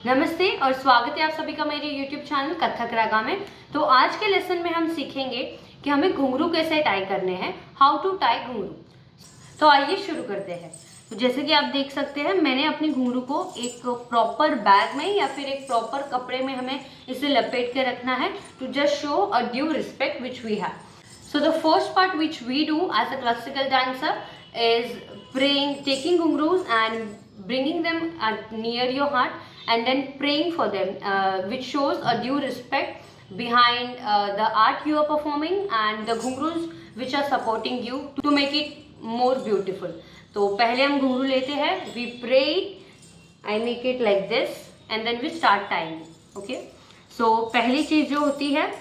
नमस्ते और स्वागत है आप सभी का मेरे YouTube चैनल कथक रागा में। तो आज के लेसन में हम सीखेंगे कि हमें घुंघरू कैसे टाई करने हैं, हाउ टू टाई घुंघरू। तो आइए शुरू करते हैं। तो जैसे कि आप देख सकते हैं, मैंने अपनी घुंघरू को एक प्रॉपर बैग में या फिर एक प्रॉपर कपड़े में हमें इसे लपेट के रखना है to just show a due respect which we have. So the first part which we do as a classical dancer is praying, taking ghungroos and bringing them near your heart and then praying for them, which shows a due respect behind the art you are performing and the ghungroos which are supporting you to make it more beautiful. तो पहले हम घुंघरू लेते हैं, we pray it, I make it like this and then we start tying. Okay? So पहली चीज़ जो होती है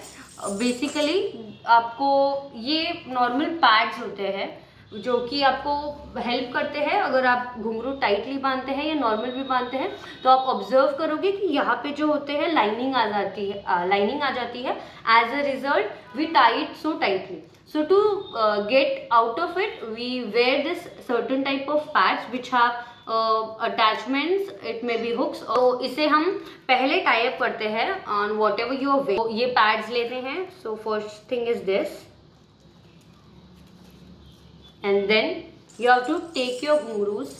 बेसिकली आपको ये नॉर्मल पैड्स होते हैं जो कि आपको हेल्प करते हैं। अगर आप घुंघरू टाइटली बांधते हैं या नॉर्मल भी बांधते हैं तो आप ऑब्जर्व करोगे कि यहाँ पे जो होते हैं लाइनिंग आ जाती है। As a result we tie it so tightly. So to get out of it, we wear this certain type of pads which have attachments, it may be hooks। तो इसे हम पहले टाई अप करते हैं on whatever you are wearing। ये pads लेते हैं। So first thing is this, and then you have to take your घुंघरूस।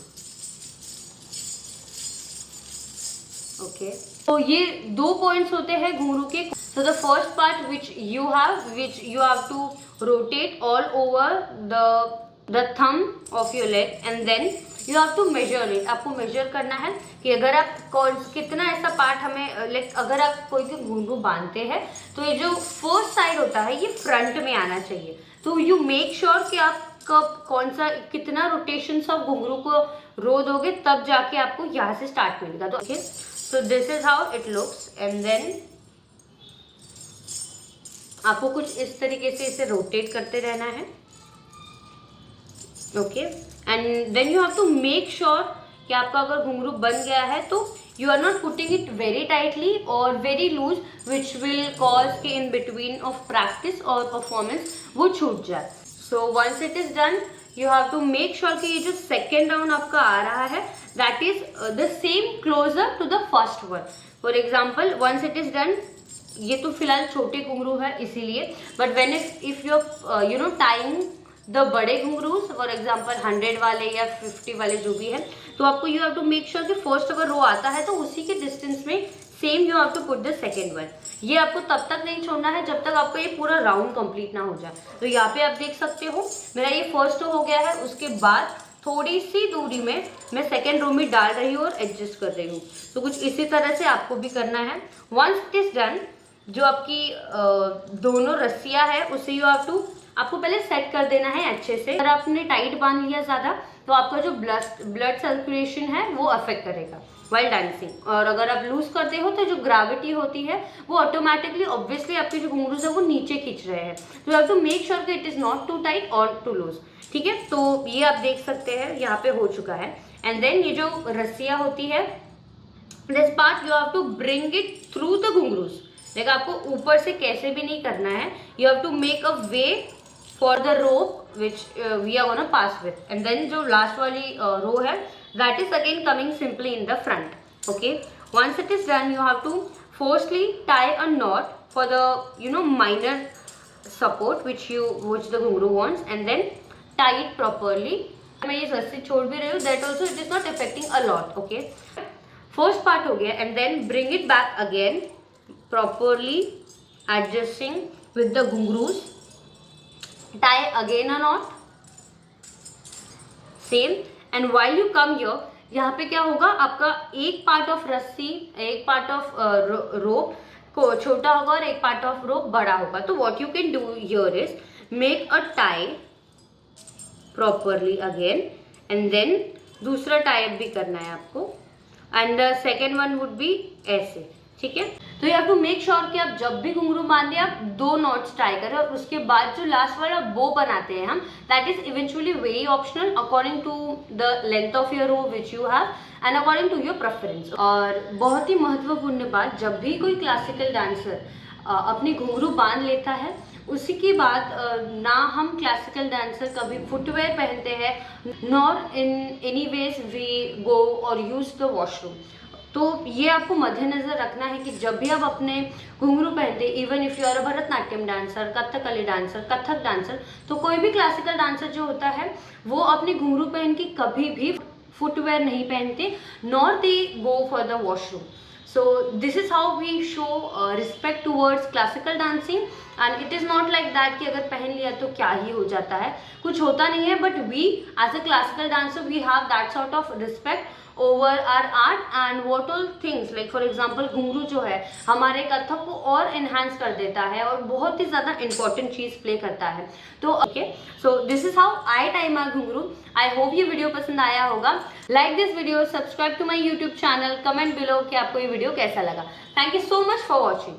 Okay, तो ये दो पॉइंट्स होते हैं घुंघरू के। So the first part which you have to rotate all over the thumb of your leg and then you have to measure it। आपको major करना है कि अगर आप कितना ऐसा पार्ट हमें अगर आप कोई भी घुंघरू बांधते हैं तो ये जो फर्स्ट साइड होता है ये फ्रंट में आना चाहिए। तो यू मेक श्योर कि आप कब कितना रोटेशन ऑफ घुंघरू को रो दोगे तब जाके आपको यहाँ से स्टार्ट मिलेगा। तो okay, so this is how it looks and then आपको कुछ इस तरीके से इसे रोटेट करते रहना है। Okay, and then you have to make sure कि आपका अगर घुंघरू बन गया है तो you are not putting it very tightly और very loose which will cause के इन बिटवीन ऑफ प्रैक्टिस और परफॉर्मेंस वो छूट जाए। So once it is done you have to make sure कि ये जो सेकेंड राउंड आपका आ रहा है that is the same closer to the first one. For example once it is done, ये तो फिलहाल छोटे घुंघरू है इसीलिए, but when if you know tying the बड़े घुंघरूस फॉर एग्जाम्पल 100 वाले या 50 वाले जो भी है, तो आपको you have to make sure कि फर्स्ट अगर रो आता है तो उसी के डिस्टेंस में same you have to put the second one. ये आपको तब तक नहीं छोड़ना है जब तक आपका ये पूरा राउंड कंप्लीट ना हो जाए। तो यहाँ पे आप देख सकते हो मेरा ये फर्स्ट रो हो गया है, उसके बाद थोड़ी सी दूरी में मैं सेकेंड रो में डाल रही हूँ और एडजस्ट कर रही हूँ। तो कुछ इसी तरह से आपको भी करना है। वंस इट इज डन, जो आपकी दोनों रस्सियाँ है उसे यू हैव टू आपको पहले सेट कर देना है अच्छे से। अगर आपने टाइट बांध लिया ज़्यादा तो आपका जो ब्लड सर्कुलेशन है वो अफेक्ट करेगा वाइल डांसिंग, और अगर आप लूज करते हो तो जो ग्रेविटी होती है वो ऑटोमेटिकली ऑब्वियसली आपके जो घुंघरूस है वो नीचे खींच रहे हैं। तो you have to make sure कि it is not too tight और टू लूज। ठीक है, तो ये आप देख सकते हैं यहाँ पे हो चुका है। एंड देन ये जो रस्सियाँ होती है this part you have to bring it through the ghungroos. देखो आपको ऊपर से कैसे भी नहीं करना है, you have to make a way for the rope which we are gonna pass with. And then जो लास्ट वाली रो है that is again coming simply in the front. Okay, once it is done you have to forcely tie a knot for the minor support which the ghungroo wants and then tie it properly. मैं ये रस्सी छोड़ भी रही हूँ, that also it is not affecting a lot. Okay, first part हो गया and then bring it back again properly adjusting with the ghungroos, tie again a knot same and while you come here, यहाँ पे क्या होगा आपका एक part of रस्सी एक पार्ट ऑफ रोप को छोटा होगा और एक पार्ट ऑफ रोप बड़ा होगा। तो what you can do here is make a tie properly again and then दूसरा टाई अप भी करना है आपको and the second one would be ऐसे। ठीक है, तो you have to make sure कि आप जब भी घुंघरू बांधे आप दो नॉट्स टाई करें और उसके बाद जो लास्ट वाला बो बनाते हैं हम that is eventually very optional according to the length of your row which you have and according to your preference. और बहुत ही महत्वपूर्ण बात, जब भी कोई क्लासिकल डांसर अपनी घुंघरू बांध लेता है उसी के बाद ना हम क्लासिकल डांसर कभी फुटवेयर पहनते हैं nor in any ways we go और यूज द वॉशरूम। तो ये आपको मद्देनजर रखना है कि जब भी आप अपने घुंघरू पहनते, even if you are a Bharatanatyam dancer, Kathakali dancer, Kathak dancer, तो कोई भी क्लासिकल डांसर जो होता है वो अपने घुंघरू पहन के कभी भी फुटवेयर नहीं पहनते, nor they go for the washroom. So this is how we show respect towards classical dancing, and it is not like that कि अगर पहन लिया तो क्या ही हो जाता है, कुछ होता नहीं है. But we as a classical dancer we have that sort of respect over our art and what all things, like for example घुंघरू जो है हमारे कथक को और enhance कर देता है और बहुत ही ज़्यादा important चीज़ प्ले करता है. तो okay, so this is how I tie my ghungroo. I hope ये वीडियो पसंद आया होगा. Like this video, subscribe to my YouTube channel, comment below कि आपको ये वीडियो कैसा लगा. Thank you so much for watching.